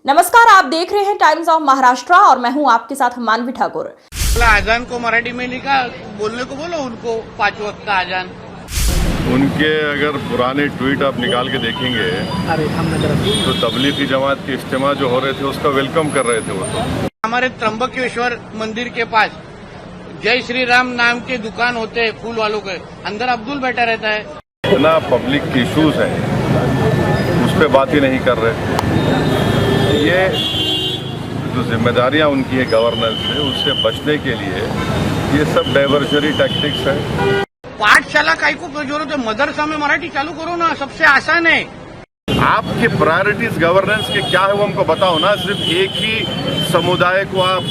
नमस्कार, आप देख रहे हैं टाइम्स ऑफ महाराष्ट्र और मैं हूं आपके साथ मानवी ठाकुर। आजान को मराठी में लिखा, बोलने को बोलो उनको 5 वक्त का आजान। उनके अगर पुराने ट्वीट आप निकाल के देखेंगे तो तबलीगी जमात के इज्तिमा जो हो रहे थे उसका वेलकम कर रहे थे वो तो। हमारे त्र्यंबकेश्वर मंदिर के पास जय श्री राम नाम के दुकान होते हैं फूल वालों के, अंदर अब्दुल बैठा रहता है। इतना पब्लिक इश्यूज हैं उस पर बात ही नहीं कर रहे। ये जो जिम्मेदारियां उनकी है गवर्नेंस से, उससे बचने के लिए ये सब डाइवर्जरी टैक्टिक्स है। पाठशाला काय को जरूरत है, मदरसा में मराठी चालू करो ना, सबसे आसान है। आपके प्रायोरिटीज गवर्नेंस के क्या है वो हमको बताओ ना। सिर्फ एक ही समुदाय को आप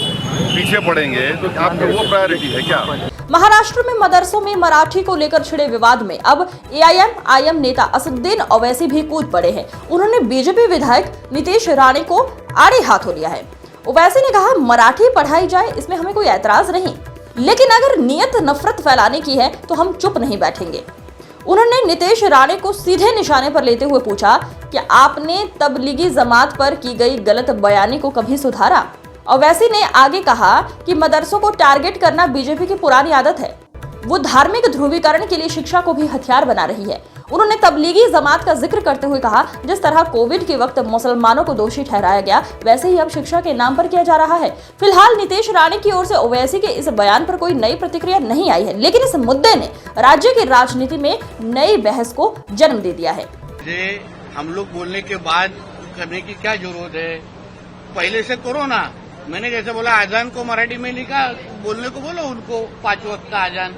पीछे पड़ेंगे तो आपका वो प्रायोरिटी है क्या? महाराष्ट्र में मदरसों में मराठी को लेकर छिड़े विवाद में अब एआईएम नेता असदुद्दीन ओवैसी भी कूद पड़े हैं। उन्होंने बीजेपी विधायक नीतीश राणे को आड़े हाथों लिया है। ओवैसी ने कहा, मराठी पढ़ाई जाए, इसमें हमें कोई ऐतराज नहीं, लेकिन अगर नियत नफरत फैलाने की है तो हम चुप नहीं बैठेंगे। उन्होंने नीतीश राणे को सीधे निशाने पर लेते हुए पूछा कि आपने तबलीगी जमात पर की गई गलत बयानी को कभी सुधारा? ओवैसी ने आगे कहा कि मदरसों को टारगेट करना बीजेपी की पुरानी आदत है। वो धार्मिक ध्रुवीकरण के लिए शिक्षा को भी हथियार बना रही है। उन्होंने तबलीगी जमात का जिक्र करते हुए कहा, जिस तरह कोविड के वक्त मुसलमानों को दोषी ठहराया गया, वैसे ही अब शिक्षा के नाम पर किया जा रहा है। फिलहाल नीतीश राणे की ओर से ओवैसी के इस बयान पर कोई नई प्रतिक्रिया नहीं आई है, लेकिन इस मुद्दे ने राज्य की राजनीति में नई बहस को जन्म दे दिया है। हम लोग बोलने के बाद करने की क्या जरूरत है? पहले से करो ना। मैंने जैसे बोला, आजान को मराठी में लिखा, बोलने को बोलो उनको 5 वक्त का आजान।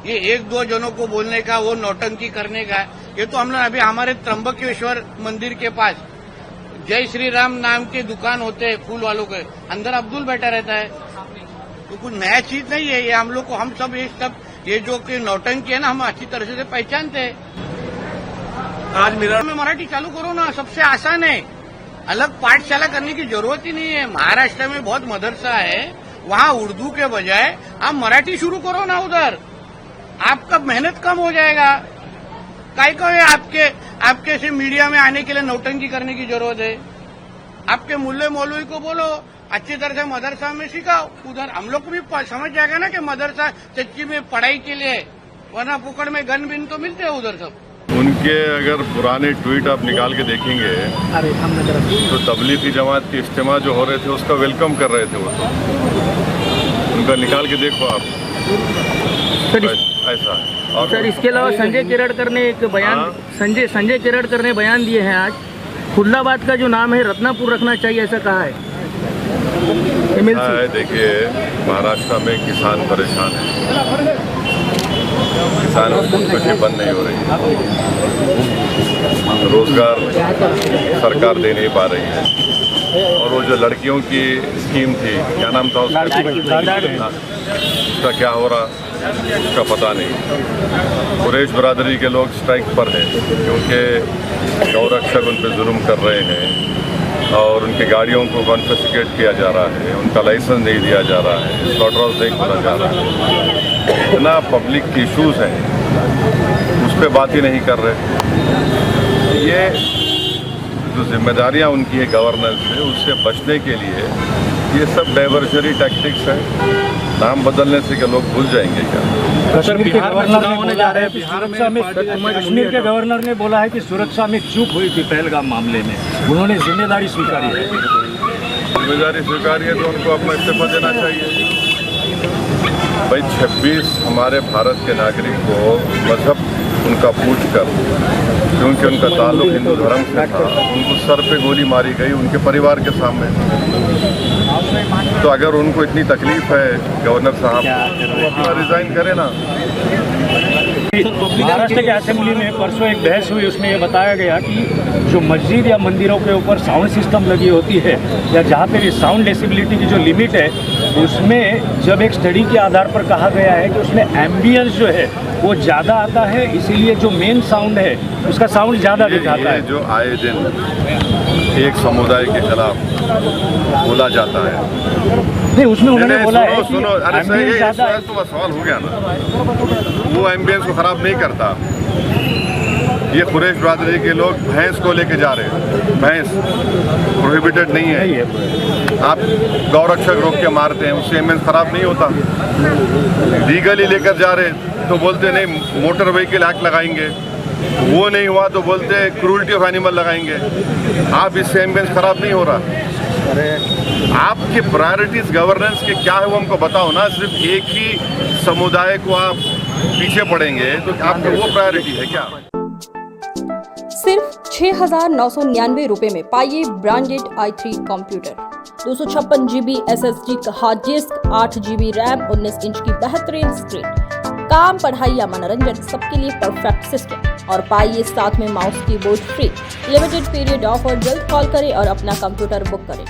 ये 1-2 जनों को बोलने का, वो नौटंकी करने का, ये तो हम लोग अभी हमारे त्र्यंबकेश्वर मंदिर के पास जय श्री राम नाम के दुकान होते हैं फूल वालों के, अंदर अब्दुल बैठा रहता है। तो कुछ नया चीज नहीं है ये। हम लोग को, हम सब ये जो कि नौटंकी है ना, हम अच्छी तरह से पहचानते हैं। आज मेरा में मराठी चालू करो ना, सबसे आसान है। अलग पाठशाला करने की जरूरत ही नहीं है। महाराष्ट्र में बहुत मदरसा है, वहां उर्दू के बजाय आप मराठी शुरू करो ना उधर, आपका मेहनत कम हो जाएगा। काय को आपके से मीडिया में आने के लिए नौटंकी करने की जरूरत है? आपके मुल्ले मौलवी को बोलो अच्छी तरह से मदरसा में सिखाओ। उधर हम लोग को भी समझ जाएगा ना कि मदरसा सच्ची में पढ़ाई के लिए, वरना पुकड़ में गन बिन तो मिलते हैं उधर सब। उनके अगर पुराने ट्वीट आप निकाल के देखेंगे तो तबलीगी जमात के इज्तिमा जो हो रहे थे उसका वेलकम कर रहे थे वो तो। उनका निकाल के देखो आप। ऐसा और सर, इसके अलावा संजय केरड़कर ने एक बयान संजय केरड़कर ने बयान दिए हैं आज। खुल्लाबाद का जो नाम है रत्नापुर रखना चाहिए, ऐसा कहा है। देखिए, महाराष्ट्र में किसान परेशान है, किसानों की खुदकुशी बंद नहीं हो रही है, रोजगार सरकार दे नहीं पा रही है, और वो जो लड़कियों की स्कीम थी, क्या नाम था उसका, क्या हो रहा उसका पता नहीं। कुरैश बरादरी के लोग स्ट्राइक पर हैं क्योंकि गौरक्षक उन पर जुल्म कर रहे हैं और उनकी गाड़ियों को कॉन्फिस्केट किया जा रहा है, उनका लाइसेंस नहीं दिया जा रहा है, स्लॉटर हाउस नहीं खोला जा रहा है। इतना पब्लिक इश्यूज हैं उस पर बात ही नहीं कर रहे। ये जो जिम्मेदारियां उनकी है गवर्नेंस से, उससे बचने के लिए ये सब डाइवर्जरी टैक्टिक्स है। नाम बदलने से क्या लोग भूल जाएंगे क्या? कश्मीर के गवर्नर होने जा रहे हैं, सुरक्षा में कश्मीर के गवर्नर ने बोला है कि सुरक्षा में चूक हुई थी पहलगाम मामले में, उन्होंने जिम्मेदारी स्वीकारी है। जिम्मेदारी स्वीकारी है तो उनको अपना इस्तीफा देना चाहिए। भाई 26 हमारे भारत के नागरिक को मजहब उनका पूछकर, क्योंकि उनका ताल्लुक हिंदू धर्म से था, उनको सर पे गोली मारी गई उनके परिवार के सामने। तो अगर उनको इतनी तकलीफ है गवर्नर साहब, तो रिजाइन करें ना। महाराष्ट्र के असेंबली में परसों एक बहस हुई, उसमें ये बताया गया कि जो मस्जिद या मंदिरों के ऊपर साउंड सिस्टम लगी होती है, या जहाँ पे साउंड डेसिबिलिटी की जो लिमिट है, उसमें जब एक स्टडी के आधार पर कहा गया है कि उसमें एम्बियंस जो है वो ज़्यादा आता है, इसीलिए जो मेन साउंड है उसका साउंड ज़्यादा दिखाता है। जो आए दिन एक समुदाय के खिलाफ बोला जाता है, नहीं उसमें उन्होंने बोला है कि सुनो, अरे तो सवाल हो गया ना, वो एम्बियंस को खराब नहीं करता। ये कुरैश बरादरी के लोग भैंस को लेके जा रहे हैं। भैंस प्रोहिबिटेड नहीं है। आप गौरक्षक रोक के मारते हैं, उससे एम्बुलेंस खराब नहीं होता। लीगली लेकर जा रहे तो बोलते नहीं मोटर व्हीकल एक्ट लगाएंगे, वो नहीं हुआ तो बोलते क्रूरल्टी ऑफ एनिमल लगाएंगे। आप इससे एम्बुलेंस खराब नहीं हो रहा। आपकी प्रायोरिटीज गवर्नेंस के क्या है वो हमको बताओ ना। सिर्फ एक ही समुदाय को आप पीछे पड़ेंगे तो आपको वो प्रायोरिटी है क्या? सिर्फ 6,999 रुपए में पाइए branded i3 computer, 256 GB SSD का hard disk, 8 GB RAM, 19 inch की बेहतरीन स्क्रीन। काम, पढ़ाई या मनोरंजन सबके लिए परफेक्ट सिस्टम। और पाइए साथ में mouse keyboard free. Limited period offer, जल्द कॉल करें और अपना कंप्यूटर बुक करें।